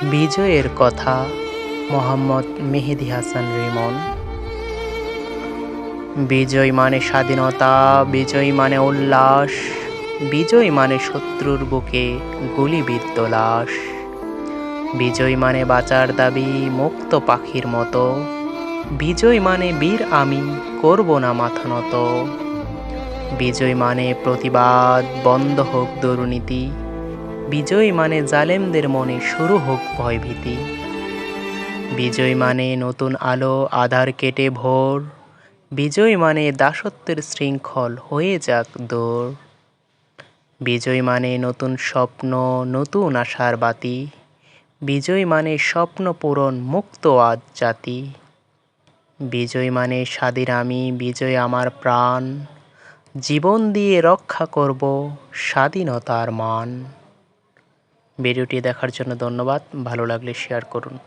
বিজয়ের কথা মোহাম্মদ মেহেদী হাসান রিমন। বিজয় মানে স্বাধীনতা, বিজয় মানে উল্লাস, বিজয় মানে শত্রুর বুকে গুলিবিদ্ধ লাশ। বিজয় মানে বাঁচার দাবি মুক্ত পাখির মতো, বিজয় মানে বীর আমি করব না মাথা নত। বিজয় মানে প্রতিবাদ বন্ধ হোক দুর্নীতি, বিজয় মানে জালেমদের মনে শুরু হোক ভয়ভীতি। বিজয় মানে নতুন আলো আধার কেটে ভোর, বিজয় মানে দাসত্বের শৃঙ্খল হয়ে যাক দূর। বিজয় মানে নতুন স্বপ্ন নতুন আশার বাতি, বিজয় মানে স্বপ্ন পূরণ মুক্ত আজ জাতি। বিজয় মানে স্বাধীন আমি, বিজয় আমার প্রাণ, জীবন দিয়ে রক্ষা করব স্বাধীনতার মান। ভিডিওটি দেখার জন্য ধন্যবাদ। ভালো লাগলে শেয়ার করুন।